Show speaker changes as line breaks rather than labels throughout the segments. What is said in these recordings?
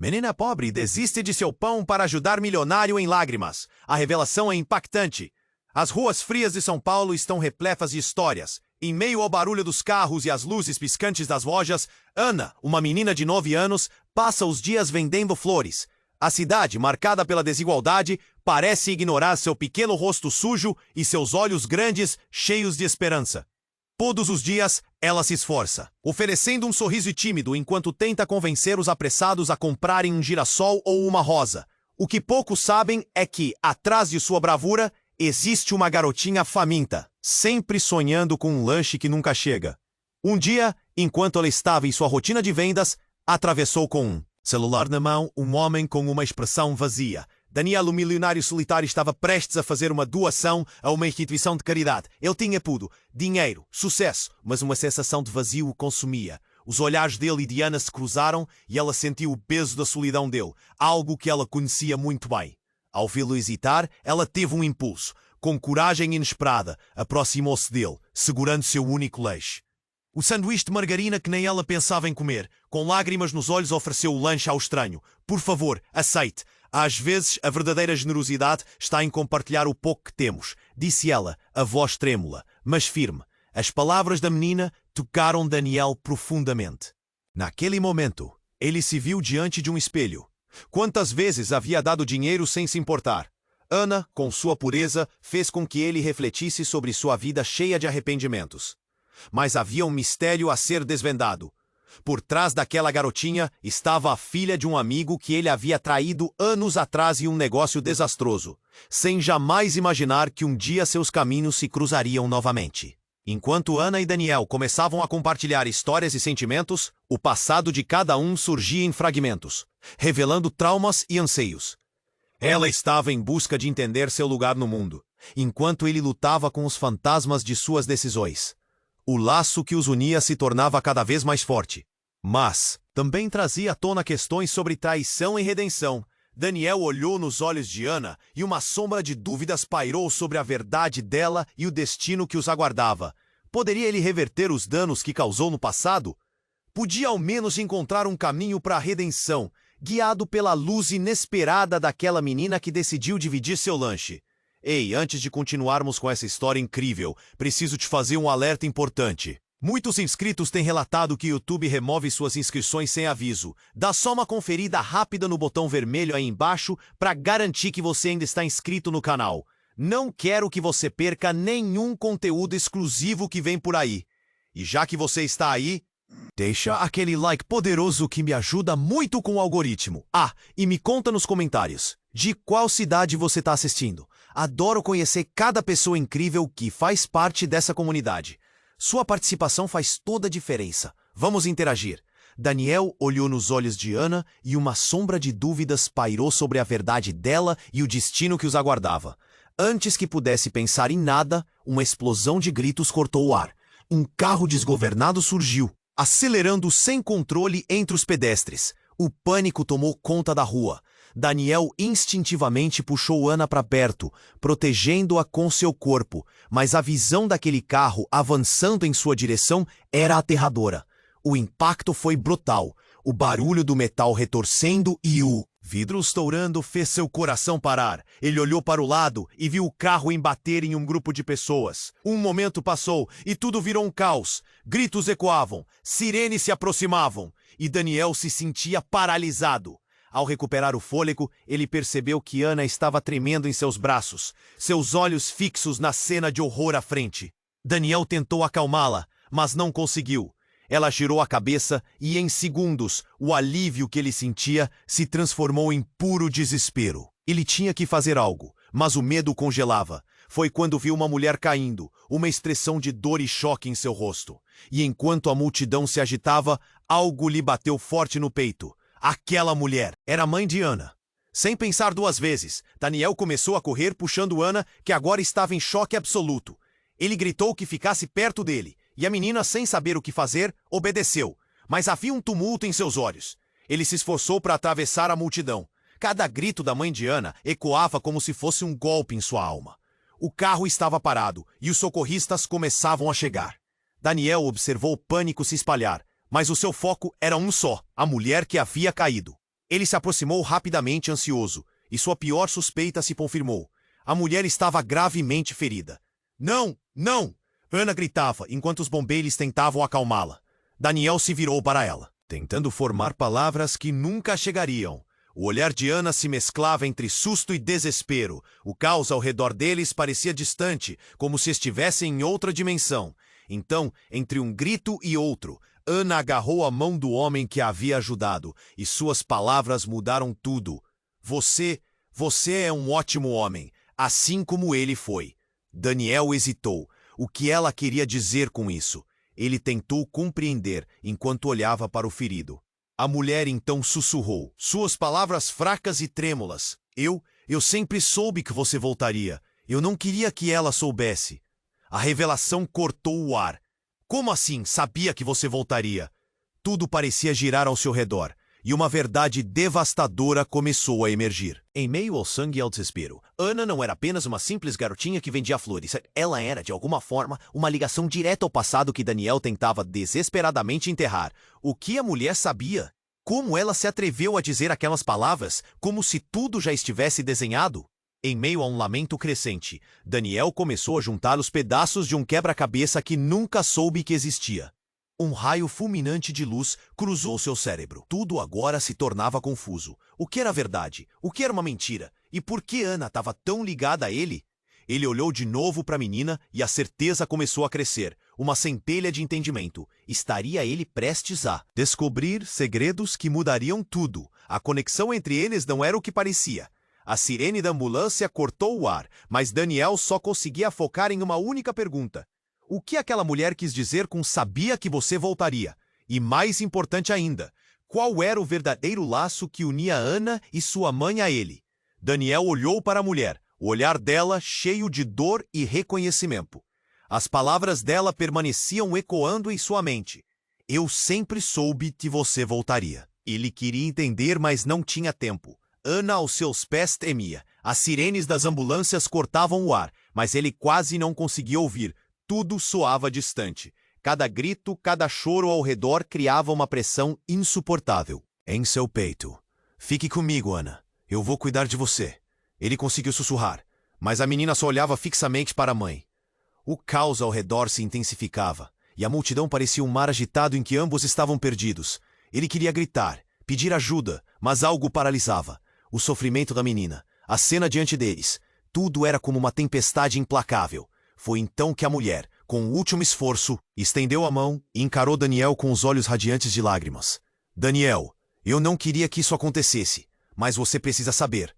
Menina pobre desiste de seu pão para ajudar milionário em lágrimas. A revelação é impactante. As ruas frias de São Paulo estão repletas de histórias. Em meio ao barulho dos carros e às luzes piscantes das lojas, Ana, uma menina de 9 anos, passa os dias vendendo flores. A cidade, marcada pela desigualdade, parece ignorar seu pequeno rosto sujo e seus olhos grandes, cheios de esperança. Todos os dias, ela se esforça, oferecendo um sorriso tímido enquanto tenta convencer os apressados a comprarem um girassol ou uma rosa. O que poucos sabem é que, atrás de sua bravura, existe uma garotinha faminta, sempre sonhando com um lanche que nunca chega. Um dia, enquanto ela estava em sua rotina de vendas, atravessou com um celular na mão um homem com uma expressão vazia. Daniel, o milionário solitário, estava prestes a fazer uma doação a uma instituição de caridade. Ele tinha tudo: dinheiro, sucesso, mas uma sensação de vazio o consumia. Os olhares dele e de Ana se cruzaram e ela sentiu o peso da solidão dele, algo que ela conhecia muito bem. Ao vê-lo hesitar, ela teve um impulso. Com coragem inesperada, aproximou-se dele, segurando seu único lanche. O sanduíche de margarina que nem ela pensava em comer. Com lágrimas nos olhos, ofereceu o lanche ao estranho. Por favor, aceite. Às vezes, a verdadeira generosidade está em compartilhar o pouco que temos, disse ela, a voz trêmula, mas firme. As palavras da menina tocaram Daniel profundamente. Naquele momento, ele se viu diante de um espelho. Quantas vezes havia dado dinheiro sem se importar? Ana, com sua pureza, fez com que ele refletisse sobre sua vida cheia de arrependimentos. Mas havia um mistério a ser desvendado. Por trás daquela garotinha estava a filha de um amigo que ele havia traído anos atrás em um negócio desastroso, sem jamais imaginar que um dia seus caminhos se cruzariam novamente. Enquanto Ana e Daniel começavam a compartilhar histórias e sentimentos, o passado de cada um surgia em fragmentos, revelando traumas e anseios. Ela estava em busca de entender seu lugar no mundo, enquanto ele lutava com os fantasmas de suas decisões. O laço que os unia se tornava cada vez mais forte. Mas também trazia à tona questões sobre traição e redenção. Daniel olhou nos olhos de Ana e uma sombra de dúvidas pairou sobre a verdade dela e o destino que os aguardava. Poderia ele reverter os danos que causou no passado? Podia ao menos encontrar um caminho para a redenção, guiado pela luz inesperada daquela menina que decidiu dividir seu lanche. Ei, antes de continuarmos com essa história incrível, preciso te fazer um alerta importante. Muitos inscritos têm relatado que o YouTube remove suas inscrições sem aviso. Dá só uma conferida rápida no botão vermelho aí embaixo para garantir que você ainda está inscrito no canal. Não quero que você perca nenhum conteúdo exclusivo que vem por aí. E já que você está aí, deixa aquele like poderoso que me ajuda muito com o algoritmo. Ah, e me conta nos comentários, de qual cidade você está assistindo. Adoro conhecer cada pessoa incrível que faz parte dessa comunidade. Sua participação faz toda a diferença. Vamos interagir. Daniel olhou nos olhos de Ana e uma sombra de dúvidas pairou sobre a verdade dela e o destino que os aguardava. Antes que pudesse pensar em nada, uma explosão de gritos cortou o ar. Um carro desgovernado surgiu, acelerando sem controle entre os pedestres. O pânico tomou conta da rua. Daniel instintivamente puxou Ana para perto, protegendo-a com seu corpo, mas a visão daquele carro avançando em sua direção era aterradora. O impacto foi brutal. O barulho do metal retorcendo e o vidro estourando fez seu coração parar. Ele olhou para o lado e viu o carro embater em um grupo de pessoas. Um momento passou e tudo virou um caos. Gritos ecoavam, sirenes se aproximavam e Daniel se sentia paralisado. Ao recuperar o fôlego, ele percebeu que Ana estava tremendo em seus braços, seus olhos fixos na cena de horror à frente. Daniel tentou acalmá-la, mas não conseguiu. Ela girou a cabeça e, em segundos, o alívio que ele sentia se transformou em puro desespero. Ele tinha que fazer algo, mas o medo o congelava. Foi quando viu uma mulher caindo, uma expressão de dor e choque em seu rosto. E enquanto a multidão se agitava, algo lhe bateu forte no peito. Aquela mulher era a mãe de Ana. Sem pensar duas vezes, Daniel começou a correr puxando Ana, que agora estava em choque absoluto. Ele gritou que ficasse perto dele, e a menina, sem saber o que fazer, obedeceu. Mas havia um tumulto em seus olhos. Ele se esforçou para atravessar a multidão. Cada grito da mãe de Ana ecoava como se fosse um golpe em sua alma. O carro estava parado, e os socorristas começavam a chegar. Daniel observou o pânico se espalhar. Mas o seu foco era um só, a mulher que havia caído. Ele se aproximou rapidamente ansioso, e sua pior suspeita se confirmou. A mulher estava gravemente ferida. Não, não! Ana gritava, enquanto os bombeiros tentavam acalmá-la. Daniel se virou para ela, tentando formar palavras que nunca chegariam. O olhar de Ana se mesclava entre susto e desespero. O caos ao redor deles parecia distante, como se estivessem em outra dimensão. Então, entre um grito e outro, Ana agarrou a mão do homem que a havia ajudado, e suas palavras mudaram tudo. Você é um ótimo homem, assim como ele foi. Daniel hesitou. O que ela queria dizer com isso? Ele tentou compreender enquanto olhava para o ferido. A mulher então sussurrou, suas palavras fracas e trêmulas. Eu sempre soube que você voltaria. Eu não queria que ela soubesse. A revelação cortou o ar. Como assim sabia que você voltaria? Tudo parecia girar ao seu redor, e uma verdade devastadora começou a emergir. Em meio ao sangue e ao desespero, Ana não era apenas uma simples garotinha que vendia flores. Ela era, de alguma forma, uma ligação direta ao passado que Daniel tentava desesperadamente enterrar. O que a mulher sabia? Como ela se atreveu a dizer aquelas palavras, como se tudo já estivesse desenhado? Em meio a um lamento crescente, Daniel começou a juntar os pedaços de um quebra-cabeça que nunca soube que existia. Um raio fulminante de luz cruzou seu cérebro. Tudo agora se tornava confuso. O que era verdade? O que era uma mentira? E por que Ana estava tão ligada a ele? Ele olhou de novo para a menina e a certeza começou a crescer. Uma centelha de entendimento. Estaria ele prestes a descobrir segredos que mudariam tudo. A conexão entre eles não era o que parecia. A sirene da ambulância cortou o ar, mas Daniel só conseguia focar em uma única pergunta. O que aquela mulher quis dizer com sabia que você voltaria? E mais importante ainda, qual era o verdadeiro laço que unia Ana e sua mãe a ele? Daniel olhou para a mulher, o olhar dela cheio de dor e reconhecimento. As palavras dela permaneciam ecoando em sua mente. Eu sempre soube que você voltaria. Ele queria entender, mas não tinha tempo. Ana aos seus pés tremia. As sirenes das ambulâncias cortavam o ar, mas ele quase não conseguia ouvir. Tudo soava distante. Cada grito, cada choro ao redor criava uma pressão insuportável. Em seu peito. Fique comigo, Ana. Eu vou cuidar de você. Ele conseguiu sussurrar, mas a menina só olhava fixamente para a mãe. O caos ao redor se intensificava, e a multidão parecia um mar agitado em que ambos estavam perdidos. Ele queria gritar, pedir ajuda, mas algo paralisava. O sofrimento da menina, a cena diante deles, tudo era como uma tempestade implacável. Foi então que a mulher, com o último esforço, estendeu a mão e encarou Daniel com os olhos radiantes de lágrimas. Daniel, eu não queria que isso acontecesse, mas você precisa saber.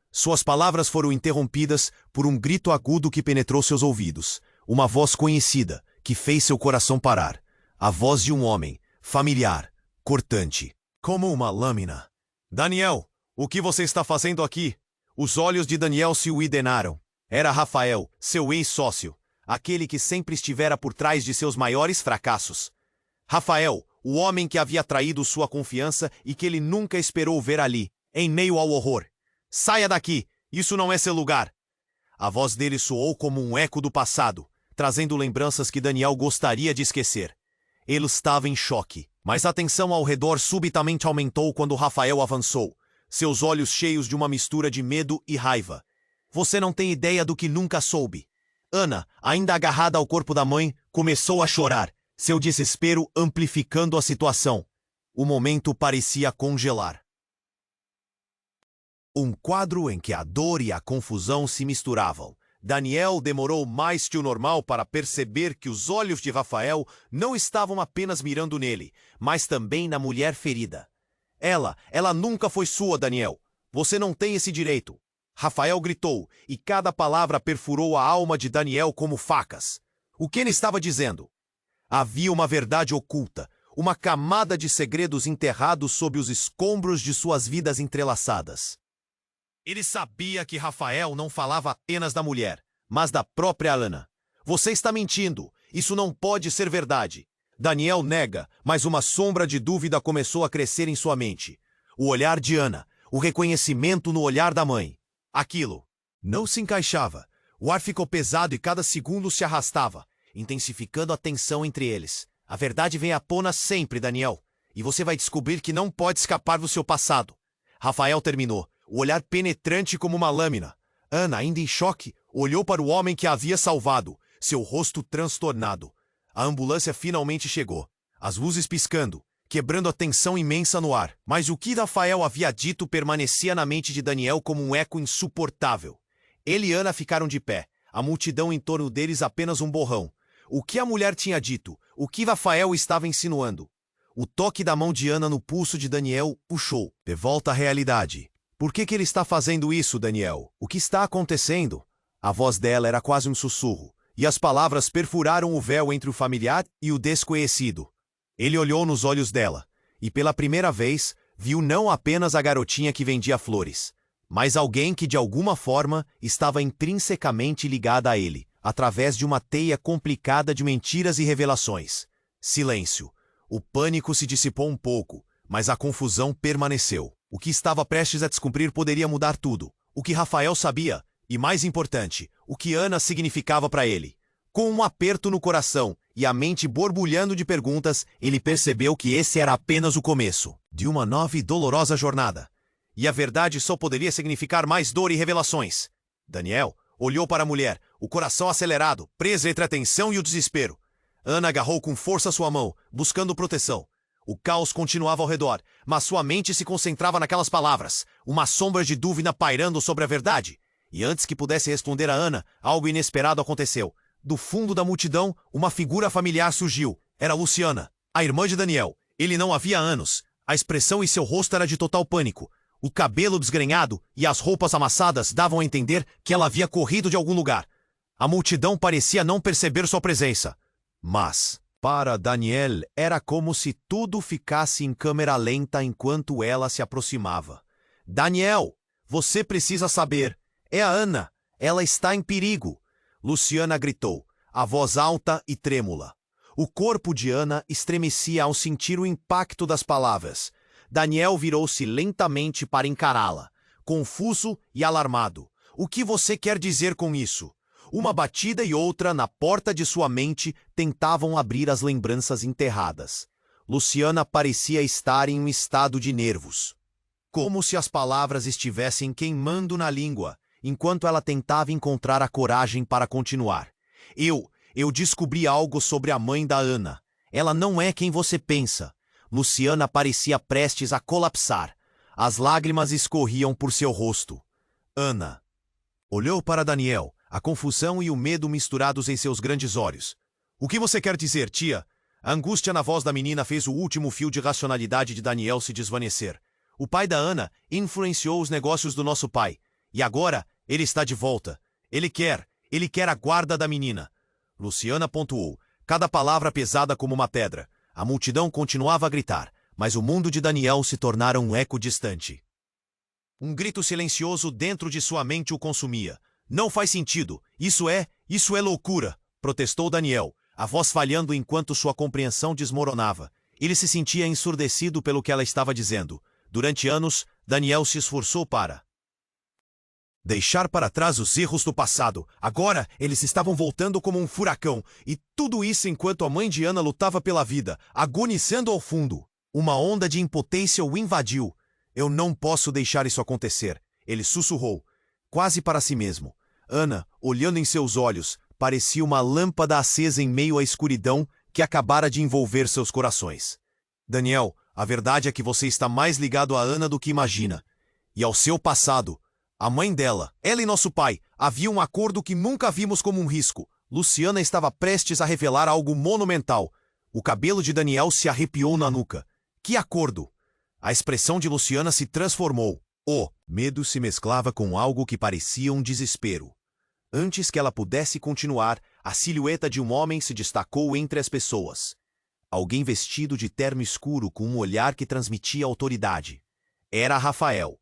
Suas palavras foram interrompidas por um grito agudo que penetrou seus ouvidos. Uma voz conhecida, que fez seu coração parar. A voz de um homem, familiar, cortante, como uma lâmina. Daniel, o que você está fazendo aqui? Os olhos de Daniel se uidenaram. Era Rafael, seu ex-sócio, aquele que sempre estivera por trás de seus maiores fracassos. Rafael, o homem que havia traído sua confiança e que ele nunca esperou ver ali, em meio ao horror. Saia daqui, isso não é seu lugar. A voz dele soou como um eco do passado, trazendo lembranças que Daniel gostaria de esquecer. Ele estava em choque, mas a tensão ao redor subitamente aumentou quando Rafael avançou, seus olhos cheios de uma mistura de medo e raiva. Você não tem ideia do que nunca soube. Ana, ainda agarrada ao corpo da mãe, começou a chorar, seu desespero amplificando a situação. O momento parecia congelar. Um quadro em que a dor e a confusão se misturavam. Daniel demorou mais que o normal para perceber que os olhos de Rafael não estavam apenas mirando nele, mas também na mulher ferida. Ela nunca foi sua, Daniel. Você não tem esse direito. Rafael gritou, e cada palavra perfurou a alma de Daniel como facas. O que ele estava dizendo? Havia uma verdade oculta, uma camada de segredos enterrados sob os escombros de suas vidas entrelaçadas. Ele sabia que Rafael não falava apenas da mulher, mas da própria Ana. Você está mentindo. Isso não pode ser verdade. Daniel nega, mas uma sombra de dúvida começou a crescer em sua mente. O olhar de Ana, o reconhecimento no olhar da mãe. Aquilo não se encaixava. O ar ficou pesado e cada segundo se arrastava, intensificando a tensão entre eles. A verdade vem à tona sempre, Daniel. E você vai descobrir que não pode escapar do seu passado. Rafael terminou, o olhar penetrante como uma lâmina. Ana, ainda em choque, olhou para o homem que a havia salvado, seu rosto transtornado. A ambulância finalmente chegou, as luzes piscando, quebrando a tensão imensa no ar. Mas o que Rafael havia dito permanecia na mente de Daniel como um eco insuportável. Ele e Ana ficaram de pé, a multidão em torno deles apenas um borrão. O que a mulher tinha dito? O que Rafael estava insinuando? O toque da mão de Ana no pulso de Daniel puxou. De volta à realidade. Por que ele está fazendo isso, Daniel? O que está acontecendo? A voz dela era quase um sussurro, e as palavras perfuraram o véu entre o familiar e o desconhecido. Ele olhou nos olhos dela, e pela primeira vez, viu não apenas a garotinha que vendia flores, mas alguém que de alguma forma estava intrinsecamente ligada a ele, através de uma teia complicada de mentiras e revelações. Silêncio. O pânico se dissipou um pouco, mas a confusão permaneceu. O que estava prestes a descumprir poderia mudar tudo. O que Rafael sabia, e mais importante, o que Ana significava para ele. Com um aperto no coração e a mente borbulhando de perguntas, ele percebeu que esse era apenas o começo de uma nova e dolorosa jornada. E a verdade só poderia significar mais dor e revelações. Daniel olhou para a mulher, o coração acelerado, preso entre a tensão e o desespero. Ana agarrou com força sua mão, buscando proteção. O caos continuava ao redor, mas sua mente se concentrava naquelas palavras, uma sombra de dúvida pairando sobre a verdade. E antes que pudesse responder a Ana, algo inesperado aconteceu. Do fundo da multidão, uma figura familiar surgiu. Era Luciana, a irmã de Daniel. Ele não havia anos. A expressão em seu rosto era de total pânico. O cabelo desgrenhado e as roupas amassadas davam a entender que ela havia corrido de algum lugar. A multidão parecia não perceber sua presença. Mas, para Daniel, era como se tudo ficasse em câmera lenta enquanto ela se aproximava. Daniel, você precisa saber. É a Ana. Ela está em perigo. Luciana gritou, a voz alta e trêmula. O corpo de Ana estremecia ao sentir o impacto das palavras. Daniel virou-se lentamente para encará-la, confuso e alarmado. O que você quer dizer com isso? Uma batida e outra na porta de sua mente tentavam abrir as lembranças enterradas. Luciana parecia estar em um estado de nervos. Como se as palavras estivessem queimando na língua, enquanto ela tentava encontrar a coragem para continuar. Eu descobri algo sobre a mãe da Ana. Ela não é quem você pensa. Luciana parecia prestes a colapsar. As lágrimas escorriam por seu rosto. Ana olhou para Daniel, a confusão e o medo misturados em seus grandes olhos. O que você quer dizer, tia? A angústia na voz da menina fez o último fio de racionalidade de Daniel se desvanecer. O pai da Ana influenciou os negócios do nosso pai. E agora, ele está de volta. Ele quer a guarda da menina. Luciana pontuou, cada palavra pesada como uma pedra. A multidão continuava a gritar, mas o mundo de Daniel se tornara um eco distante. Um grito silencioso dentro de sua mente o consumia. Não faz sentido. Isso é loucura, protestou Daniel, a voz falhando enquanto sua compreensão desmoronava. Ele se sentia ensurdecido pelo que ela estava dizendo. Durante anos, Daniel se esforçou para deixar para trás os erros do passado. Agora, eles estavam voltando como um furacão. E tudo isso enquanto a mãe de Ana lutava pela vida, agonizando ao fundo. Uma onda de impotência o invadiu. Eu não posso deixar isso acontecer, ele sussurrou, quase para si mesmo. Ana, olhando em seus olhos, parecia uma lâmpada acesa em meio à escuridão que acabara de envolver seus corações. Daniel, a verdade é que você está mais ligado a Ana do que imagina. E ao seu passado. A mãe dela, ela e nosso pai, havia um acordo que nunca vimos como um risco. Luciana estava prestes a revelar algo monumental. O cabelo de Daniel se arrepiou na nuca. Que acordo? A expressão de Luciana se transformou. O medo se mesclava com algo que parecia um desespero. Antes que ela pudesse continuar, a silhueta de um homem se destacou entre as pessoas. Alguém vestido de terno escuro com um olhar que transmitia autoridade. Era Rafael.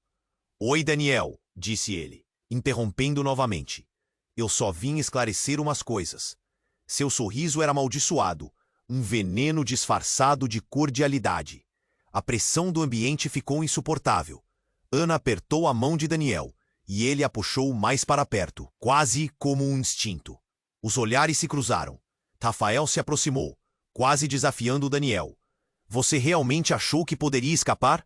Oi, Daniel, disse ele, interrompendo novamente. Eu só vim esclarecer umas coisas. Seu sorriso era amaldiçoado, um veneno disfarçado de cordialidade. A pressão do ambiente ficou insuportável. Ana apertou a mão de Daniel, e ele a puxou mais para perto, quase como um instinto. Os olhares se cruzaram. Rafael se aproximou, quase desafiando Daniel. Você realmente achou que poderia escapar?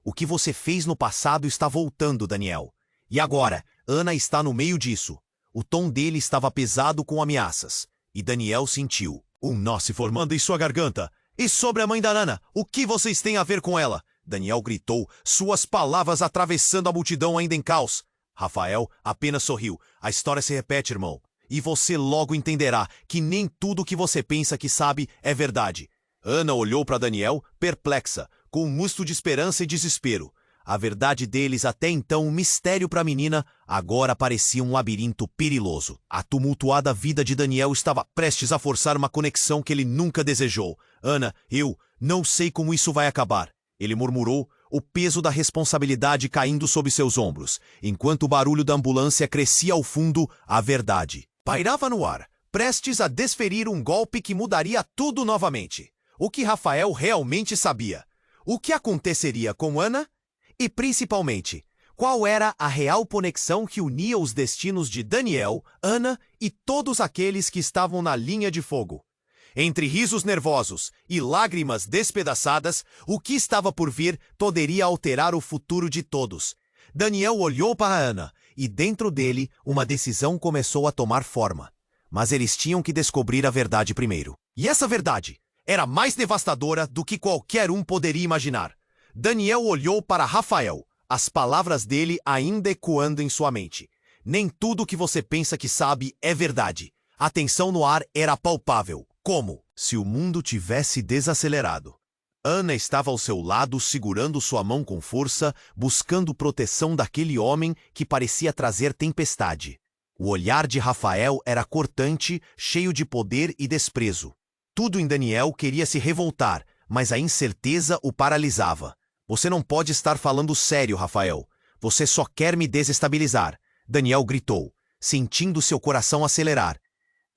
O que você fez no passado está voltando, Daniel. E agora, Ana está no meio disso. O tom dele estava pesado com ameaças. E Daniel sentiu um nó se formando em sua garganta. E sobre a mãe da Ana, o que vocês têm a ver com ela? Daniel gritou, suas palavras atravessando a multidão ainda em caos. Rafael apenas sorriu. A história se repete, irmão. E você logo entenderá que nem tudo que você pensa que sabe é verdade. Ana olhou para Daniel, perplexa, com um misto de esperança e desespero. A verdade deles, até então um mistério para a menina, agora parecia um labirinto perigoso. A tumultuada vida de Daniel estava prestes a forçar uma conexão que ele nunca desejou. Ana, eu não sei como isso vai acabar. Ele murmurou, o peso da responsabilidade caindo sobre seus ombros, enquanto o barulho da ambulância crescia ao fundo, a verdade pairava no ar, prestes a desferir um golpe que mudaria tudo novamente. O que Rafael realmente sabia? O que aconteceria com Ana? E principalmente, qual era a real conexão que unia os destinos de Daniel, Ana e todos aqueles que estavam na linha de fogo? Entre risos nervosos e lágrimas despedaçadas, o que estava por vir poderia alterar o futuro de todos. Daniel olhou para Ana e dentro dele uma decisão começou a tomar forma. Mas eles tinham que descobrir a verdade primeiro. E essa verdade era mais devastadora do que qualquer um poderia imaginar. Daniel olhou para Rafael, as palavras dele ainda ecoando em sua mente. Nem tudo que você pensa que sabe é verdade. A tensão no ar era palpável. Como se o mundo tivesse desacelerado. Ana estava ao seu lado, segurando sua mão com força, buscando proteção daquele homem que parecia trazer tempestade. O olhar de Rafael era cortante, cheio de poder e desprezo. Tudo em Daniel queria se revoltar, mas a incerteza o paralisava. Você não pode estar falando sério, Rafael. Você só quer me desestabilizar. Daniel gritou, sentindo seu coração acelerar.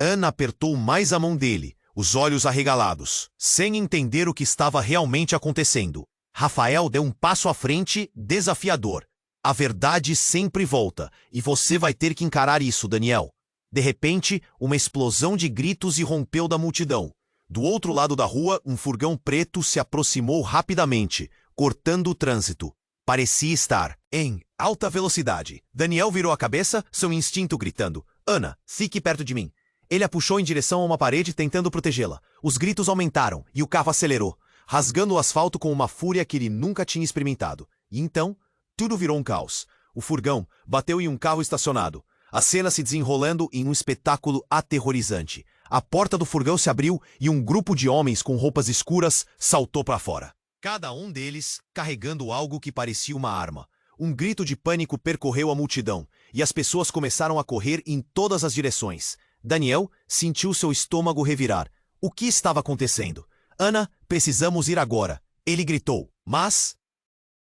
Ana apertou mais a mão dele, os olhos arregalados, sem entender o que estava realmente acontecendo. Rafael deu um passo à frente, desafiador. A verdade sempre volta, e você vai ter que encarar isso, Daniel. De repente, uma explosão de gritos irrompeu da multidão. Do outro lado da rua, um furgão preto se aproximou rapidamente, cortando o trânsito. Parecia estar em alta velocidade. Daniel virou a cabeça, seu instinto gritando, Ana, fique perto de mim. Ele a puxou em direção a uma parede, tentando protegê-la. Os gritos aumentaram, e o carro acelerou, rasgando o asfalto com uma fúria que ele nunca tinha experimentado. E então, tudo virou um caos. O furgão bateu em um carro estacionado, a cena se desenrolando em um espetáculo aterrorizante. A porta do furgão se abriu e um grupo de homens com roupas escuras saltou para fora. Cada um deles carregando algo que parecia uma arma. Um grito de pânico percorreu a multidão, e as pessoas começaram a correr em todas as direções. Daniel sentiu seu estômago revirar. O que estava acontecendo? Ana, precisamos ir agora. Ele gritou. Mas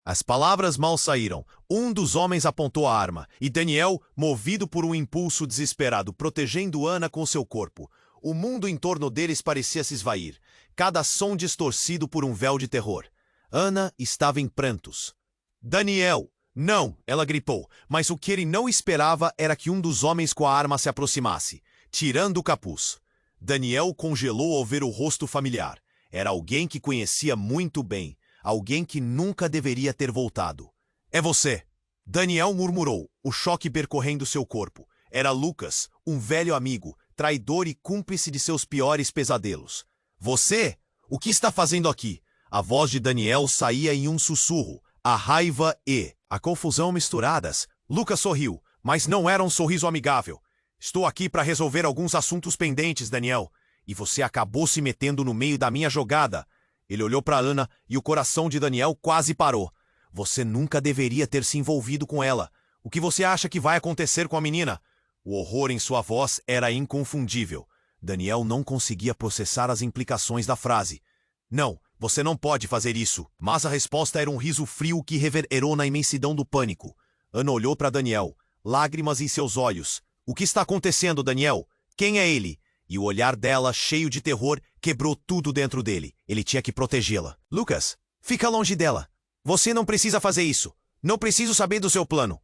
as palavras mal saíram. Um dos homens apontou a arma, e Daniel, movido por um impulso desesperado, protegendo Ana com seu corpo. O mundo em torno deles parecia se esvair, cada som distorcido por um véu de terror. Ana estava em prantos. Daniel! Não! Ela gritou, mas o que ele não esperava era que um dos homens com a arma se aproximasse, tirando o capuz. Daniel congelou ao ver o rosto familiar. Era alguém que conhecia muito bem, alguém que nunca deveria ter voltado. É você! Daniel murmurou, o choque percorrendo seu corpo. Era Lucas, um velho amigo, traidor e cúmplice de seus piores pesadelos. Você? O que está fazendo aqui? A voz de Daniel saía em um sussurro, a raiva e a confusão misturadas. Lucas sorriu, mas não era um sorriso amigável. Estou aqui para resolver alguns assuntos pendentes, Daniel. E você acabou se metendo no meio da minha jogada. Ele olhou para Ana e o coração de Daniel quase parou. Você nunca deveria ter se envolvido com ela. O que você acha que vai acontecer com a menina? O horror em sua voz era inconfundível. Daniel não conseguia processar as implicações da frase. Não, você não pode fazer isso. Mas a resposta era um riso frio que reverberou na imensidão do pânico. Ana olhou para Daniel, lágrimas em seus olhos. O que está acontecendo, Daniel? Quem é ele? E o olhar dela, cheio de terror, quebrou tudo dentro dele. Ele tinha que protegê-la. Lucas, fica longe dela. Você não precisa fazer isso. Não preciso saber do seu plano.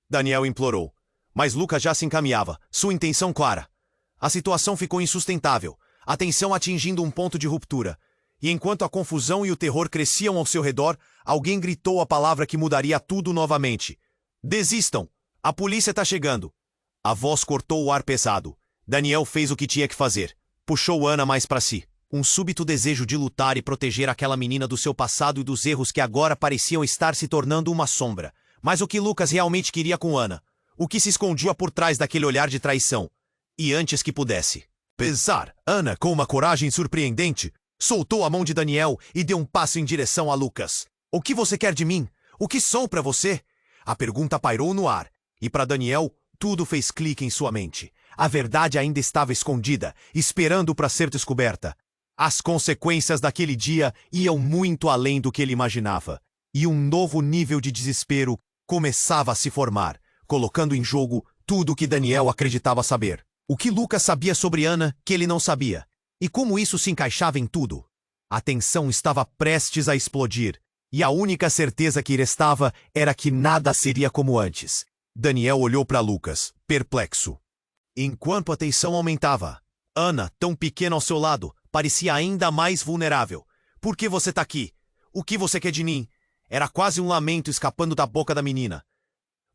Daniel implorou. Mas Lucas já se encaminhava, sua intenção clara. A situação ficou insustentável, a tensão atingindo um ponto de ruptura. E enquanto a confusão e o terror cresciam ao seu redor, alguém gritou a palavra que mudaria tudo novamente. Desistam! A polícia está chegando! A voz cortou o ar pesado. Daniel fez o que tinha que fazer. Puxou Ana mais para si. Um súbito desejo de lutar e proteger aquela menina do seu passado e dos erros que agora pareciam estar se tornando uma sombra. Mas o que Lucas realmente queria com Ana? O que se escondia por trás daquele olhar de traição? E antes que pudesse pesar, Ana, com uma coragem surpreendente, soltou a mão de Daniel e deu um passo em direção a Lucas. O que você quer de mim? O que sou para você? A pergunta pairou no ar. E para Daniel, tudo fez clique em sua mente. A verdade ainda estava escondida, esperando para ser descoberta. As consequências daquele dia iam muito além do que ele imaginava. E um novo nível de desespero começava a se formar, colocando em jogo tudo o que Daniel acreditava saber. O que Lucas sabia sobre Ana que ele não sabia. E como isso se encaixava em tudo. A tensão estava prestes a explodir. E a única certeza que restava era que nada seria como antes. Daniel olhou para Lucas, perplexo. Enquanto a tensão aumentava, Ana, tão pequena ao seu lado, parecia ainda mais vulnerável. Por que você tá aqui? O que você quer de mim? Era quase um lamento escapando da boca da menina.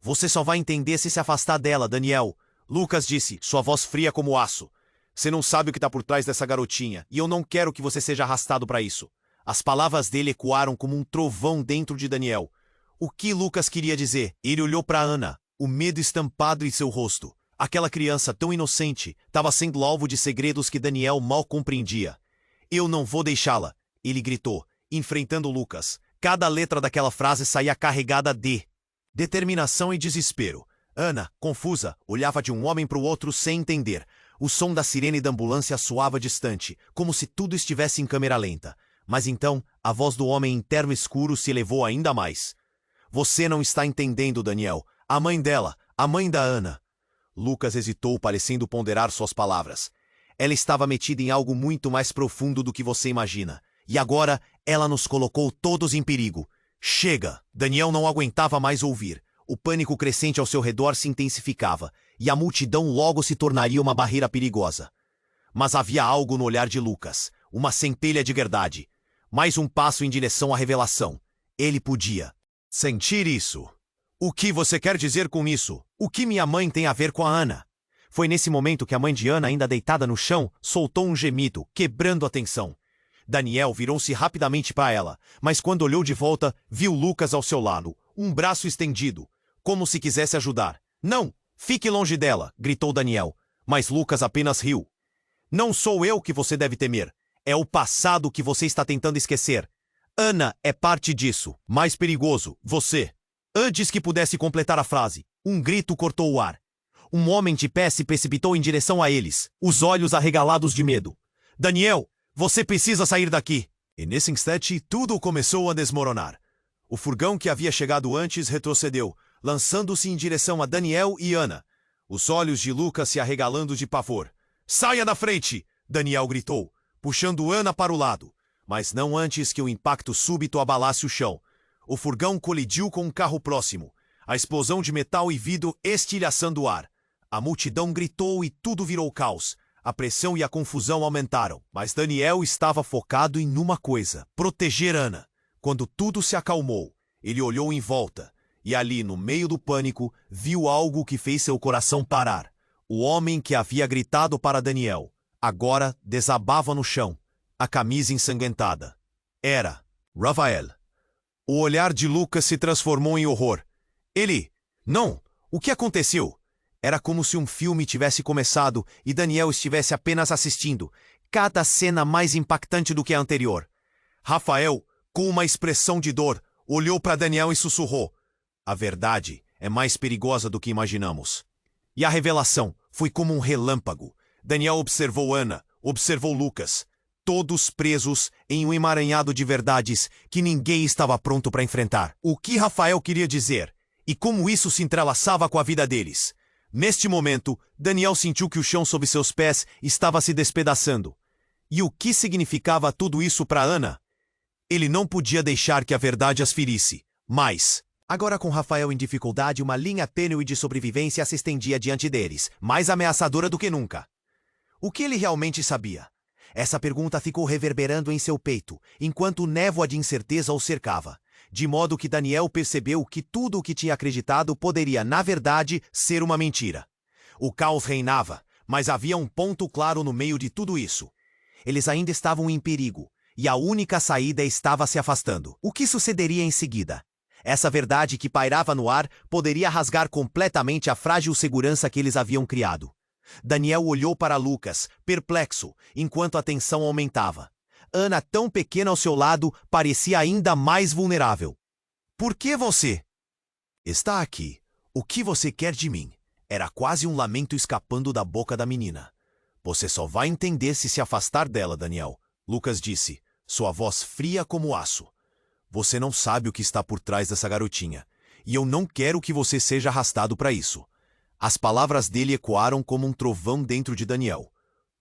Você só vai entender se se afastar dela, Daniel. Lucas disse, sua voz fria como aço. Você não sabe o que tá por trás dessa garotinha, e eu não quero que você seja arrastado para isso. As palavras dele ecoaram como um trovão dentro de Daniel. O que Lucas queria dizer? Ele olhou para Ana, o medo estampado em seu rosto. Aquela criança tão inocente estava sendo alvo de segredos que Daniel mal compreendia. Eu não vou deixá-la, ele gritou, enfrentando Lucas. Cada letra daquela frase saía carregada de determinação e desespero. Ana, confusa, olhava de um homem para o outro sem entender. O som da sirene da ambulância soava distante, como se tudo estivesse em câmera lenta. Mas então, a voz do homem em terno escuro se elevou ainda mais. Você não está entendendo, Daniel. A mãe dela, a mãe da Ana. Lucas hesitou, parecendo ponderar suas palavras. Ela estava metida em algo muito mais profundo do que você imagina. E agora, ela nos colocou todos em perigo. Chega! Daniel não aguentava mais ouvir. O pânico crescente ao seu redor se intensificava, e a multidão logo se tornaria uma barreira perigosa. Mas havia algo no olhar de Lucas, uma centelha de verdade. Mais um passo em direção à revelação. Ele podia sentir isso. O que você quer dizer com isso? O que minha mãe tem a ver com a Ana? Foi nesse momento que a mãe de Ana, ainda deitada no chão, soltou um gemido, quebrando a tensão. Daniel virou-se rapidamente para ela, mas quando olhou de volta, viu Lucas ao seu lado, um braço estendido, como se quisesse ajudar. Não! Fique longe dela! Gritou Daniel, mas Lucas apenas riu. Não sou eu que você deve temer. É o passado que você está tentando esquecer. Ana é parte disso. Mais perigoso, você. Antes que pudesse completar a frase, um grito cortou o ar. Um homem de pé se precipitou em direção a eles, os olhos arregalados de medo. Daniel, você precisa sair daqui! E nesse instante, tudo começou a desmoronar. O furgão que havia chegado antes retrocedeu, lançando-se em direção a Daniel e Ana. Os olhos de Lucas se arregalando de pavor. Saia da frente! Daniel gritou, puxando Ana para o lado. Mas não antes que o impacto súbito abalasse o chão. O furgão colidiu com um carro próximo. A explosão de metal e vidro estilhaçando o ar. A multidão gritou e tudo virou caos. A pressão e a confusão aumentaram. Mas Daniel estava focado em uma coisa: proteger Ana. Quando tudo se acalmou, ele olhou em volta. E ali, no meio do pânico, viu algo que fez seu coração parar. O homem que havia gritado para Daniel, agora desabava no chão, a camisa ensanguentada. Era Rafael. O olhar de Lucas se transformou em horror. Ele... Não! O que aconteceu? Era como se um filme tivesse começado e Daniel estivesse apenas assistindo, cada cena mais impactante do que a anterior. Rafael, com uma expressão de dor, olhou para Daniel e sussurrou. A verdade é mais perigosa do que imaginamos. E a revelação foi como um relâmpago. Daniel observou Ana, observou Lucas, todos presos em um emaranhado de verdades que ninguém estava pronto para enfrentar. O que Rafael queria dizer e como isso se entrelaçava com a vida deles. Neste momento, Daniel sentiu que o chão sob seus pés estava se despedaçando. E o que significava tudo isso para Ana? Ele não podia deixar que a verdade as ferisse, mas... Agora com Rafael em dificuldade, uma linha tênue de sobrevivência se estendia diante deles, mais ameaçadora do que nunca. O que ele realmente sabia? Essa pergunta ficou reverberando em seu peito, enquanto névoa de incerteza o cercava, de modo que Daniel percebeu que tudo o que tinha acreditado poderia, na verdade, ser uma mentira. O caos reinava, mas havia um ponto claro no meio de tudo isso. Eles ainda estavam em perigo, e a única saída estava se afastando. O que sucederia em seguida? Essa verdade que pairava no ar poderia rasgar completamente a frágil segurança que eles haviam criado. Daniel olhou para Lucas, perplexo, enquanto a tensão aumentava. Ana, tão pequena ao seu lado, parecia ainda mais vulnerável. Por que você está aqui? O que você quer de mim? Era quase um lamento escapando da boca da menina. Você só vai entender se afastar dela, Daniel, Lucas disse, sua voz fria como aço. Você não sabe o que está por trás dessa garotinha, e eu não quero que você seja arrastado para isso. As palavras dele ecoaram como um trovão dentro de Daniel.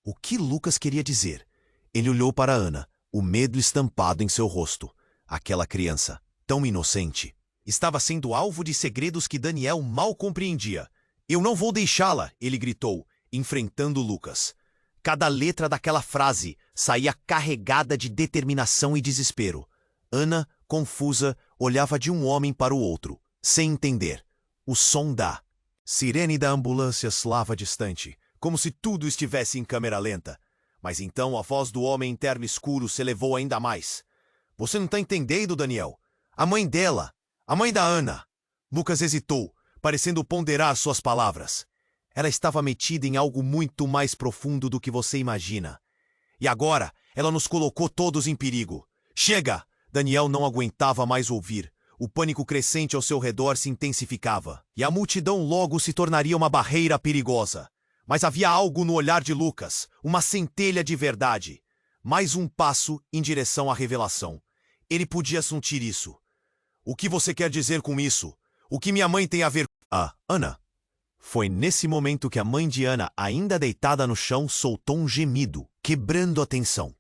O que Lucas queria dizer? Ele olhou para Ana, o medo estampado em seu rosto. Aquela criança, tão inocente, estava sendo alvo de segredos que Daniel mal compreendia. Eu não vou deixá-la, ele gritou, enfrentando Lucas. Cada letra daquela frase saía carregada de determinação e desespero. Ana, confusa, olhava de um homem para o outro, sem entender. O som da sirene da ambulância soava distante, como se tudo estivesse em câmera lenta. Mas então a voz do homem em terno escuro se elevou ainda mais. Você não está entendendo, Daniel? A mãe dela, a mãe da Ana. Lucas hesitou, parecendo ponderar suas palavras. Ela estava metida em algo muito mais profundo do que você imagina. E agora, ela nos colocou todos em perigo. Chega! Daniel não aguentava mais ouvir. O pânico crescente ao seu redor se intensificava, e a multidão logo se tornaria uma barreira perigosa. Mas havia algo no olhar de Lucas, uma centelha de verdade. Mais um passo em direção à revelação. Ele podia sentir isso. O que você quer dizer com isso? O que minha mãe tem a ver com... Ana. Foi nesse momento que a mãe de Ana, ainda deitada no chão, soltou um gemido, quebrando a tensão.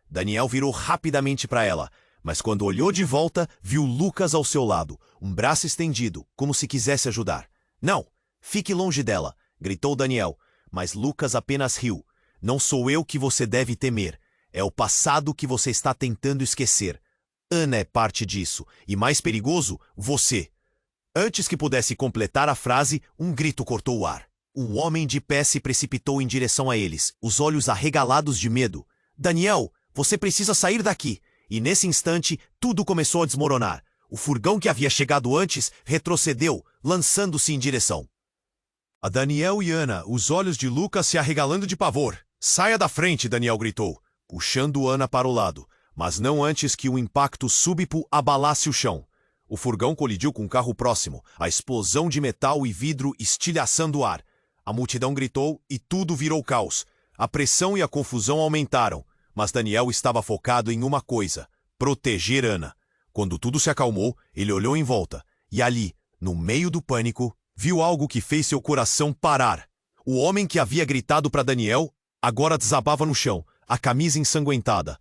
Daniel virou rapidamente para ela, mas quando olhou de volta, viu Lucas ao seu lado, um braço estendido, como se quisesse ajudar. Não, fique longe dela, gritou Daniel, mas Lucas apenas riu. Não sou eu que você deve temer, é o passado que você está tentando esquecer. Ana é parte disso, e mais perigoso, você. Antes que pudesse completar a frase, um grito cortou o ar. Um homem de pé se precipitou em direção a eles, os olhos arregalados de medo. Daniel, você precisa sair daqui. E nesse instante, tudo começou a desmoronar. O furgão que havia chegado antes retrocedeu, lançando-se em direção a Daniel e Ana, os olhos de Lucas se arregalando de pavor. Saia da frente, Daniel gritou, puxando Ana para o lado, mas não antes que um impacto súbito abalasse o chão. O furgão colidiu com um carro próximo, a explosão de metal e vidro estilhaçando o ar. A multidão gritou e tudo virou caos. A pressão e a confusão aumentaram. Mas Daniel estava focado em uma coisa, proteger Ana. Quando tudo se acalmou, ele olhou em volta, e ali, no meio do pânico, viu algo que fez seu coração parar. O homem que havia gritado para Daniel, agora desabava no chão, a camisa ensanguentada.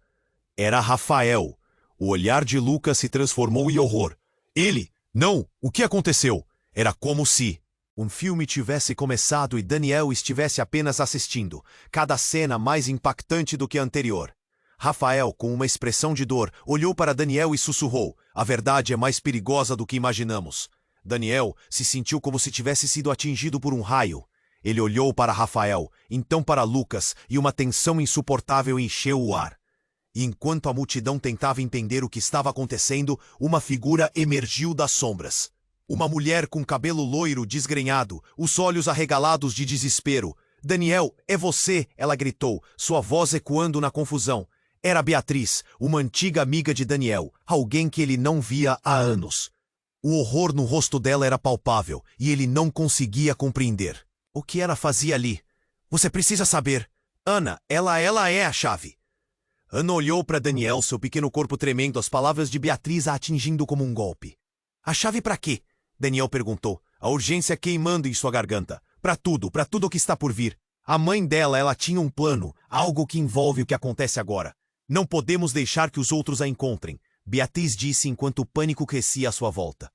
Era Rafael. O olhar de Lucas se transformou em horror. Ele, não, o que aconteceu? Era como se um filme tivesse começado e Daniel estivesse apenas assistindo, cada cena mais impactante do que a anterior. Rafael, com uma expressão de dor, olhou para Daniel e sussurrou, a verdade é mais perigosa do que imaginamos. Daniel se sentiu como se tivesse sido atingido por um raio. Ele olhou para Rafael, então para Lucas, e uma tensão insuportável encheu o ar. E enquanto a multidão tentava entender o que estava acontecendo, uma figura emergiu das sombras. Uma mulher com cabelo loiro desgrenhado, os olhos arregalados de desespero. Daniel, é você, ela gritou, sua voz ecoando na confusão. Era Beatriz, uma antiga amiga de Daniel, alguém que ele não via há anos. O horror no rosto dela era palpável, e ele não conseguia compreender. O que ela fazia ali? Você precisa saber. Ana, ela é a chave. Ana olhou para Daniel, seu pequeno corpo tremendo, as palavras de Beatriz a atingindo como um golpe. A chave para quê? Daniel perguntou, a urgência queimando em sua garganta. Para tudo o que está por vir. A mãe dela, ela tinha um plano, algo que envolve o que acontece agora. Não podemos deixar que os outros a encontrem, Beatriz disse enquanto o pânico crescia à sua volta.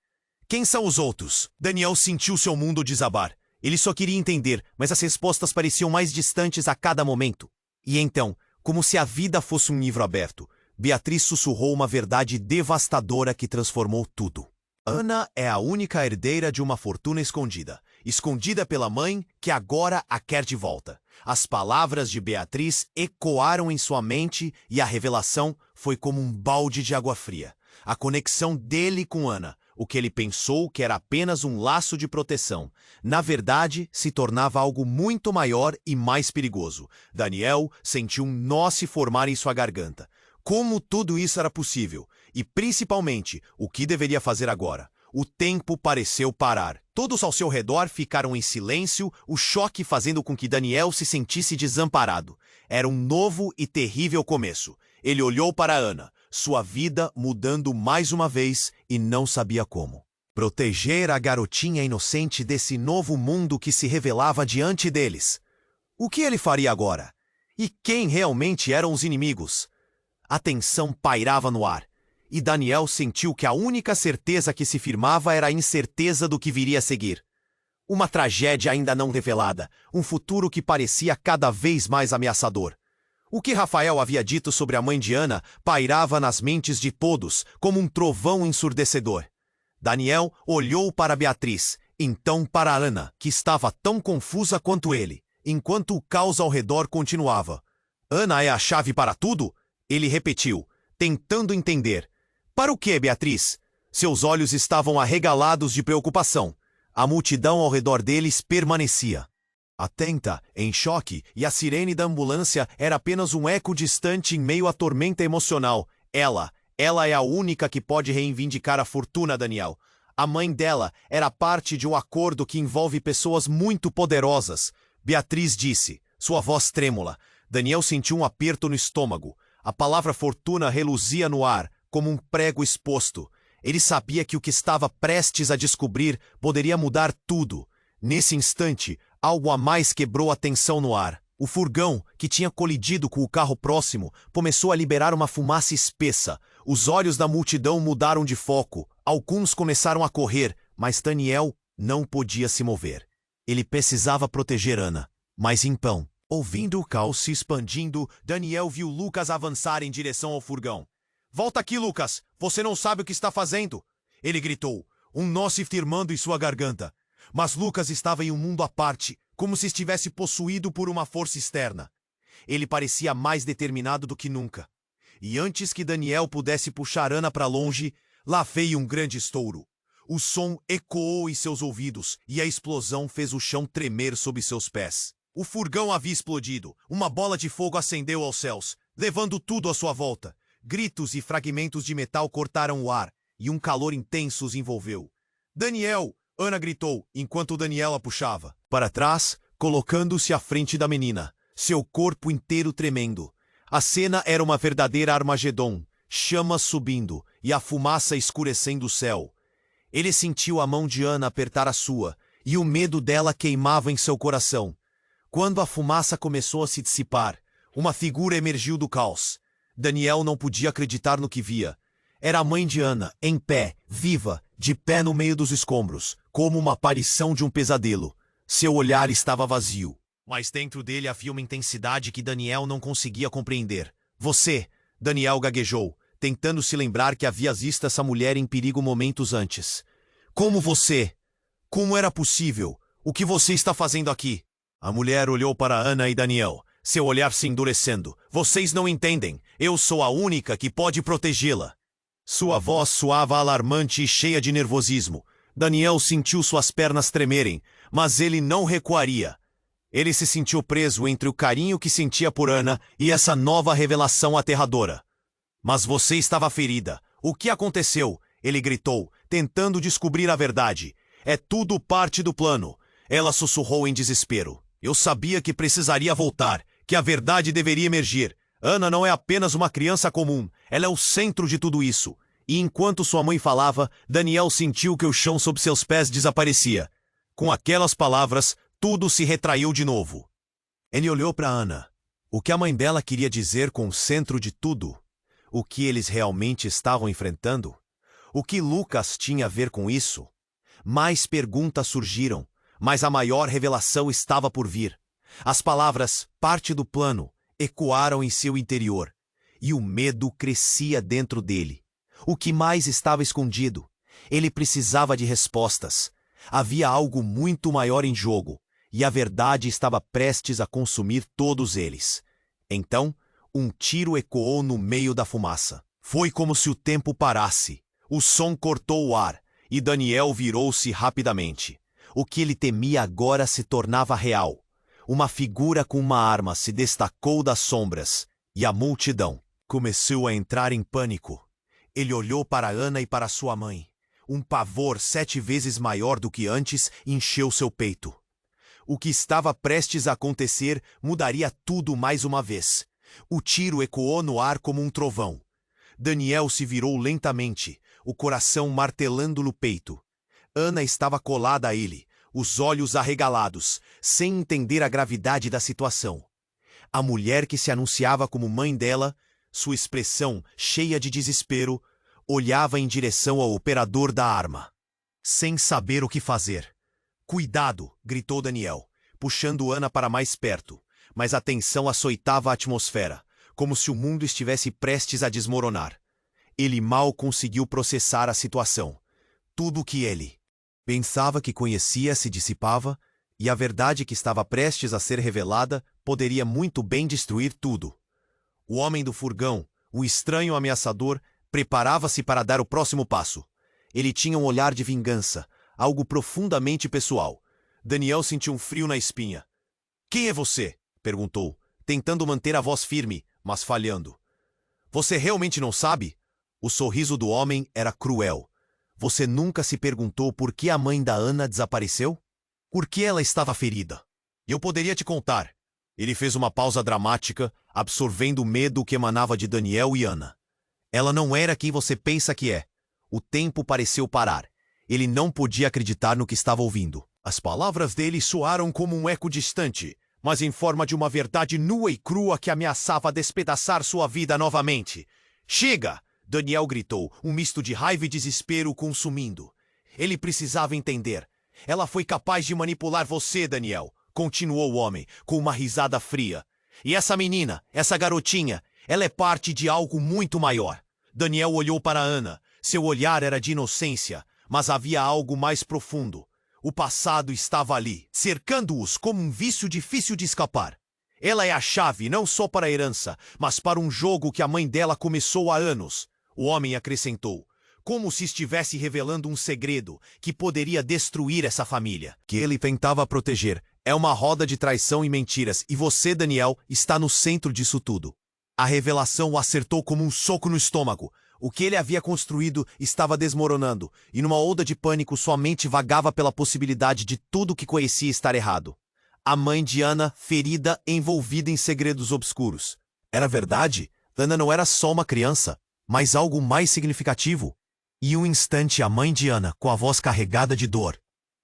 Quem são os outros? Daniel sentiu seu mundo desabar. Ele só queria entender, mas as respostas pareciam mais distantes a cada momento. E então, Como se a vida fosse um livro aberto, Beatriz sussurrou uma verdade devastadora que transformou tudo. Ana é a única herdeira de uma fortuna escondida, escondida pela mãe que agora a quer de volta. As palavras de Beatriz ecoaram em sua mente e a revelação foi como um balde de água fria. A conexão dele com Ana, o que ele pensou que era apenas um laço de proteção, na verdade se tornava algo muito maior e mais perigoso. Daniel sentiu um nó se formar em sua garganta. Como tudo isso era possível? E principalmente, o que deveria fazer agora? O tempo pareceu parar. Todos ao seu redor ficaram em silêncio, o choque fazendo com que Daniel se sentisse desamparado. Era um novo e terrível começo. Ele olhou para Ana, sua vida mudando mais uma vez e não sabia como. Proteger a garotinha inocente desse novo mundo que se revelava diante deles. O que ele faria agora? E quem realmente eram os inimigos? A tensão pairava no ar, e Daniel sentiu que a única certeza que se firmava era a incerteza do que viria a seguir. Uma tragédia ainda não revelada, um futuro que parecia cada vez mais ameaçador. O que Rafael havia dito sobre a mãe de Ana pairava nas mentes de todos como um trovão ensurdecedor. Daniel olhou para Beatriz, então para Ana, que estava tão confusa quanto ele, enquanto o caos ao redor continuava. Ana é a chave para tudo? Ele repetiu, tentando entender. Para o que, Beatriz? Seus olhos estavam arregalados de preocupação. A multidão ao redor deles permanecia atenta, em choque, e a sirene da ambulância era apenas um eco distante em meio à tormenta emocional. Ela é a única que pode reivindicar a fortuna, Daniel. A mãe dela era parte de um acordo que envolve pessoas muito poderosas. Beatriz disse, sua voz trêmula. Daniel sentiu um aperto no estômago. A palavra fortuna reluzia no ar, como um prego exposto. Ele sabia que o que estava prestes a descobrir poderia mudar tudo. Nesse instante, algo a mais quebrou a tensão no ar. O furgão, que tinha colidido com o carro próximo, começou a liberar uma fumaça espessa. Os olhos da multidão mudaram de foco. Alguns começaram a correr, mas Daniel não podia se mover. Ele precisava proteger Ana. Mas então, ouvindo o caos se expandindo, Daniel viu Lucas avançar em direção ao furgão. Volta aqui, Lucas! Você não sabe o que está fazendo! Ele gritou, um nó se firmando em sua garganta. Mas Lucas estava em um mundo à parte, como se estivesse possuído por uma força externa. Ele parecia mais determinado do que nunca. E antes que Daniel pudesse puxar Ana para longe, lá veio um grande estouro. O som ecoou em seus ouvidos e a explosão fez o chão tremer sob seus pés. O furgão havia explodido. Uma bola de fogo acendeu aos céus, levando tudo à sua volta. Gritos e fragmentos de metal cortaram o ar, e um calor intenso os envolveu. Daniel! Ana gritou, enquanto Daniel a puxava para trás, colocando-se à frente da menina, seu corpo inteiro tremendo. A cena era uma verdadeira Armagedon, chamas subindo e a fumaça escurecendo o céu. Ele sentiu a mão de Ana apertar a sua, e o medo dela queimava em seu coração. Quando a fumaça começou a se dissipar, uma figura emergiu do caos. Daniel não podia acreditar no que via. Era a mãe de Ana, em pé, viva, de pé no meio dos escombros, como uma aparição de um pesadelo. Seu olhar estava vazio, mas dentro dele havia uma intensidade que Daniel não conseguia compreender. Você, Daniel gaguejou, tentando se lembrar que havia visto essa mulher em perigo momentos antes. Como você? Como era possível? O que você está fazendo aqui? A mulher olhou para Ana e Daniel, seu olhar se endurecendo. Vocês não entendem. Eu sou a única que pode protegê-la. Sua voz soava alarmante e cheia de nervosismo. Daniel sentiu suas pernas tremerem, mas ele não recuaria. Ele se sentiu preso entre o carinho que sentia por Ana e essa nova revelação aterradora. Mas você estava ferida. O que aconteceu? Ele gritou, tentando descobrir a verdade. É tudo parte do plano. Ela sussurrou em desespero. Eu sabia que precisaria voltar, que a verdade deveria emergir. Ana não é apenas uma criança comum, ela é o centro de tudo isso. E enquanto sua mãe falava, Daniel sentiu que o chão sob seus pés desaparecia. Com aquelas palavras, tudo se retraiu de novo. Ele olhou para Ana. O que a mãe dela queria dizer com o centro de tudo? O que eles realmente estavam enfrentando? O que Lucas tinha a ver com isso? Mais perguntas surgiram, mas a maior revelação estava por vir. As palavras, parte do plano, ecoaram em seu interior, e o medo crescia dentro dele. O que mais estava escondido? Ele precisava de respostas. Havia algo muito maior em jogo, e a verdade estava prestes a consumir todos eles. Então, um tiro ecoou no meio da fumaça. Foi como se o tempo parasse. O som cortou o ar, e Daniel virou-se rapidamente. O que ele temia agora se tornava real. Uma figura com uma arma se destacou das sombras, e a multidão começou a entrar em pânico. Ele olhou para Ana e para sua mãe. Um pavor 7 vezes maior do que antes encheu seu peito. O que estava prestes a acontecer mudaria tudo mais uma vez. O tiro ecoou no ar como um trovão. Daniel se virou lentamente, o coração martelando no peito. Ana estava colada a ele, os olhos arregalados, sem entender a gravidade da situação. A mulher que se anunciava como mãe dela, sua expressão cheia de desespero, olhava em direção ao operador da arma, sem saber o que fazer. "Cuidado!" gritou Daniel, puxando Ana para mais perto, mas a tensão açoitava a atmosfera, como se o mundo estivesse prestes a desmoronar. Ele mal conseguiu processar a situação. Tudo o que ele pensava que conhecia se dissipava, e a verdade que estava prestes a ser revelada poderia muito bem destruir tudo. O homem do furgão, o estranho ameaçador, preparava-se para dar o próximo passo. Ele tinha um olhar de vingança, algo profundamente pessoal. Daniel sentiu um frio na espinha. "Quem é você?" perguntou, tentando manter a voz firme, mas falhando. "Você realmente não sabe?" O sorriso do homem era cruel. "Você nunca se perguntou por que a mãe da Ana desapareceu? Por que ela estava ferida? Eu poderia te contar." Ele fez uma pausa dramática, absorvendo o medo que emanava de Daniel e Ana. "Ela não era quem você pensa que é." O tempo pareceu parar. Ele não podia acreditar no que estava ouvindo. As palavras dele soaram como um eco distante, mas em forma de uma verdade nua e crua que ameaçava despedaçar sua vida novamente. "Chega!" Daniel gritou, um misto de raiva e desespero consumindo. Ele precisava entender. "Ela foi capaz de manipular você, Daniel", continuou o homem, com uma risada fria. "E essa menina, essa garotinha, ela é parte de algo muito maior." Daniel olhou para Ana. Seu olhar era de inocência, mas havia algo mais profundo. O passado estava ali, cercando-os como um vício difícil de escapar. Ela é a chave não só para a herança, mas para um jogo que a mãe dela começou há anos. O homem acrescentou, como se estivesse revelando um segredo que poderia destruir essa família, que ele tentava proteger. "É uma roda de traição e mentiras, e você, Daniel, está no centro disso tudo." A revelação o acertou como um soco no estômago. O que ele havia construído estava desmoronando, e numa onda de pânico sua mente vagava pela possibilidade de tudo que conhecia estar errado. A mãe de Ana, ferida, envolvida em segredos obscuros. Era verdade? Ana não era só uma criança, mas algo mais significativo. E um instante a mãe de Ana, com a voz carregada de dor,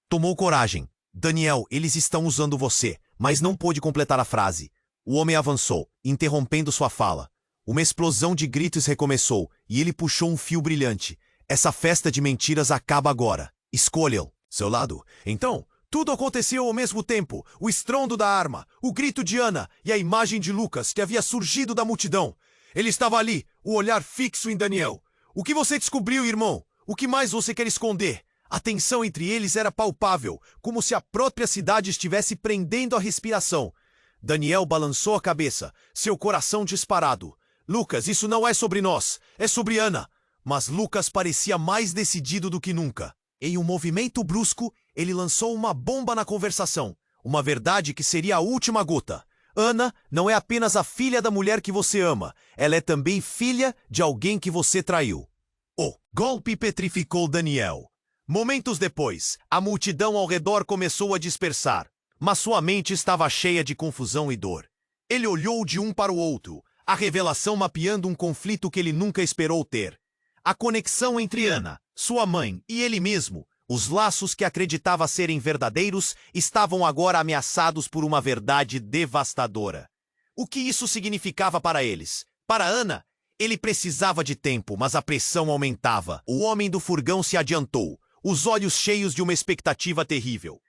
tomou coragem. "Daniel, eles estão usando você", mas não pôde completar a frase. O homem avançou, interrompendo sua fala. Uma explosão de gritos recomeçou, e ele puxou um fio brilhante. "Essa festa de mentiras acaba agora. Escolham seu lado." Então, tudo aconteceu ao mesmo tempo. O estrondo da arma, o grito de Ana e a imagem de Lucas que havia surgido da multidão. Ele estava ali, o olhar fixo em Daniel. "O que você descobriu, irmão? O que mais você quer esconder?" A tensão entre eles era palpável, como se a própria cidade estivesse prendendo a respiração. Daniel balançou a cabeça, seu coração disparado. "Lucas, isso não é sobre nós, é sobre Ana." Mas Lucas parecia mais decidido do que nunca. Em um movimento brusco, ele lançou uma bomba na conversação. Uma verdade que seria a última gota. "Ana não é apenas a filha da mulher que você ama, ela é também filha de alguém que você traiu." O golpe petrificou Daniel. Momentos depois, a multidão ao redor começou a dispersar, mas sua mente estava cheia de confusão e dor. Ele olhou de um para o outro, a revelação mapeando um conflito que ele nunca esperou ter. A conexão entre Ana, sua mãe e ele mesmo, os laços que acreditava serem verdadeiros, estavam agora ameaçados por uma verdade devastadora. O que isso significava para eles? Para Ana, ele precisava de tempo, mas a pressão aumentava. O homem do furgão se adiantou, os olhos cheios de uma expectativa terrível.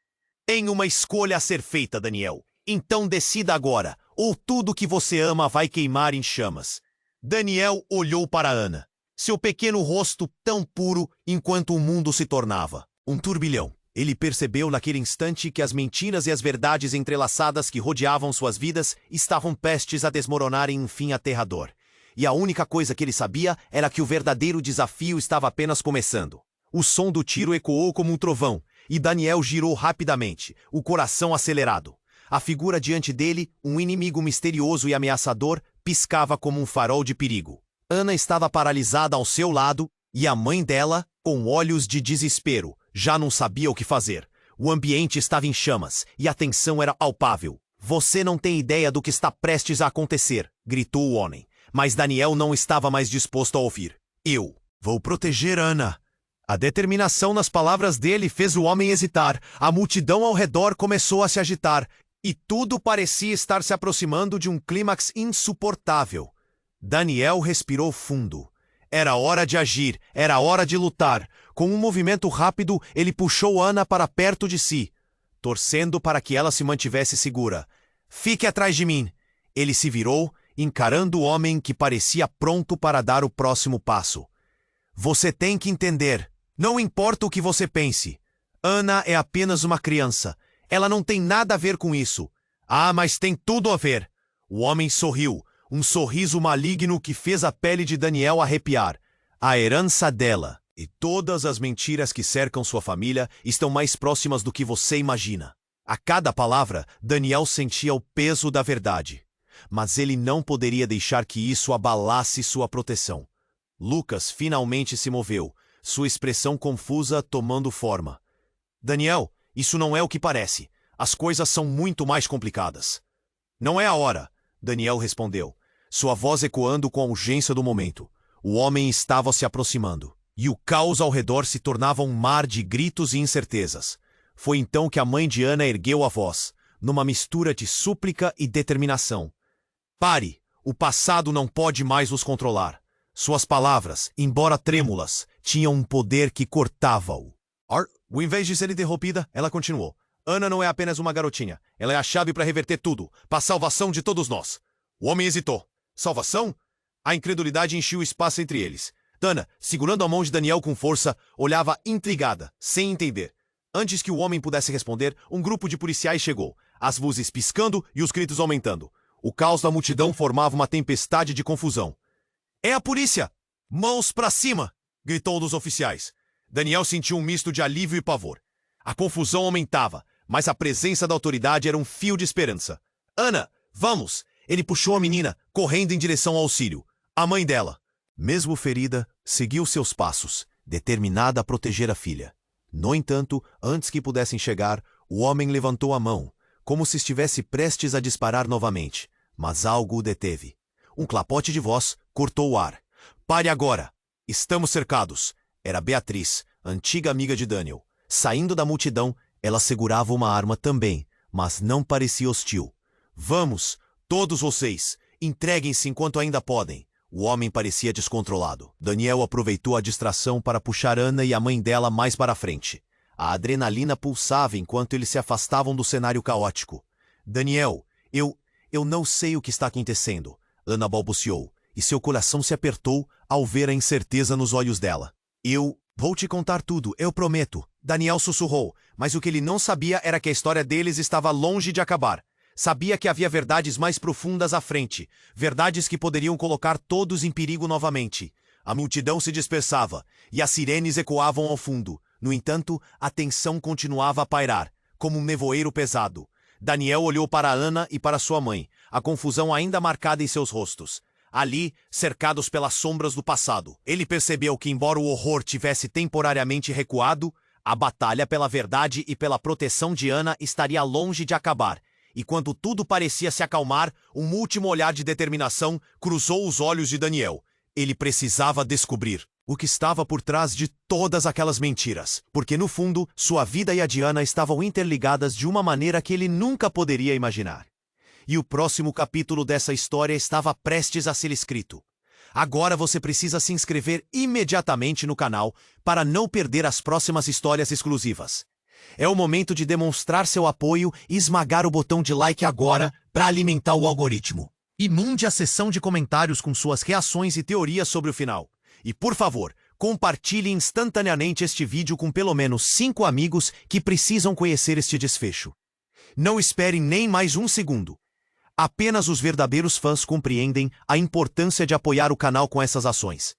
"Tem uma escolha a ser feita, Daniel. Então decida agora. ou tudo que você ama vai queimar em chamas. Daniel olhou para Ana, seu pequeno rosto tão puro enquanto o mundo se tornava um turbilhão. Ele percebeu naquele instante que as mentiras e as verdades entrelaçadas que rodeavam suas vidas estavam prestes a desmoronar em um fim aterrador. E a única coisa que ele sabia era que o verdadeiro desafio estava apenas começando. O som do tiro ecoou como um trovão, e Daniel girou rapidamente, o coração acelerado. A figura diante dele, um inimigo misterioso e ameaçador, piscava como um farol de perigo. Ana estava paralisada ao seu lado, e a mãe dela, com olhos de desespero, já não sabia o que fazer. O ambiente estava em chamas, e a tensão era palpável. "Você não tem ideia do que está prestes a acontecer", gritou o homem. Mas Daniel não estava mais disposto a ouvir. "Eu vou proteger Ana." A determinação nas palavras dele fez o homem hesitar. A multidão ao redor começou a se agitar, e tudo parecia estar se aproximando de um clímax insuportável. Daniel respirou fundo. Era hora de agir, era hora de lutar. Com um movimento rápido, ele puxou Ana para perto de si, torcendo para que ela se mantivesse segura. "Fique atrás de mim." Ele se virou, encarando o homem que parecia pronto para dar o próximo passo. "Você tem que entender. Não importa o que você pense. Ana é apenas uma criança. Ela não tem nada a ver com isso." "Ah, mas tem tudo a ver." O homem sorriu, um sorriso maligno que fez a pele de Daniel arrepiar. "A herança dela e todas as mentiras que cercam sua família estão mais próximas do que você imagina." A cada palavra, Daniel sentia o peso da verdade. Mas ele não poderia deixar que isso abalasse sua proteção. Lucas finalmente se moveu, sua expressão confusa tomando forma. "Daniel, isso não é o que parece. As coisas são muito mais complicadas." "Não é a hora", Daniel respondeu, sua voz ecoando com a urgência do momento. O homem estava se aproximando, e o caos ao redor se tornava um mar de gritos e incertezas. Foi então que a mãe de Ana ergueu a voz, numa mistura de súplica e determinação. "Pare! O passado não pode mais os controlar." Suas palavras, embora trêmulas, tinham um poder que cortava-o. Em vez de ser interrompida, ela continuou. "Ana não é apenas uma garotinha. Ela é a chave para reverter tudo, para a salvação de todos nós." O homem hesitou. "Salvação?" A incredulidade encheu o espaço entre eles. Ana, segurando a mão de Daniel com força, olhava intrigada, sem entender. Antes que o homem pudesse responder, um grupo de policiais chegou, as luzes piscando e os gritos aumentando. O caos da multidão formava uma tempestade de confusão. "É a polícia! Mãos para cima!" gritou um dos oficiais. Daniel sentiu um misto de alívio e pavor. A confusão aumentava, mas a presença da autoridade era um fio de esperança. "Ana, vamos!" Ele puxou a menina, correndo em direção ao auxílio. A mãe dela, mesmo ferida, seguiu seus passos, determinada a proteger a filha. No entanto, antes que pudessem chegar, o homem levantou a mão, como se estivesse prestes a disparar novamente, mas algo o deteve. Um clapote de voz cortou o ar. "Pare agora! Estamos cercados!" Era Beatriz, antiga amiga de Daniel. Saindo da multidão, ela segurava uma arma também, mas não parecia hostil. "Vamos, todos vocês, entreguem-se enquanto ainda podem." O homem parecia descontrolado. Daniel aproveitou a distração para puxar Ana e a mãe dela mais para frente. A adrenalina pulsava enquanto eles se afastavam do cenário caótico. "Daniel, eu não sei o que está acontecendo." Ana balbuciou, e seu coração se apertou ao ver a incerteza nos olhos dela. "Eu vou te contar tudo, eu prometo." Daniel sussurrou, mas o que ele não sabia era que a história deles estava longe de acabar. Sabia que havia verdades mais profundas à frente, verdades que poderiam colocar todos em perigo novamente. A multidão se dispersava, e as sirenes ecoavam ao fundo. No entanto, a tensão continuava a pairar, como um nevoeiro pesado. Daniel olhou para Ana e para sua mãe, a confusão ainda marcada em seus rostos. Ali, cercados pelas sombras do passado, ele percebeu que, embora o horror tivesse temporariamente recuado, a batalha pela verdade e pela proteção de Ana estaria longe de acabar. E quando tudo parecia se acalmar, um último olhar de determinação cruzou os olhos de Daniel. Ele precisava descobrir o que estava por trás de todas aquelas mentiras, porque no fundo, sua vida e a de Ana estavam interligadas de uma maneira que ele nunca poderia imaginar. E o próximo capítulo dessa história estava prestes a ser escrito. Agora você precisa se inscrever imediatamente no canal para não perder as próximas histórias exclusivas. É o momento de demonstrar seu apoio e esmagar o botão de like agora para alimentar o algoritmo. Inunde a seção de comentários com suas reações e teorias sobre o final. E, por favor, compartilhe instantaneamente este vídeo com pelo menos 5 amigos que precisam conhecer este desfecho. Não espere nem mais um segundo. Apenas os verdadeiros fãs compreendem a importância de apoiar o canal com essas ações.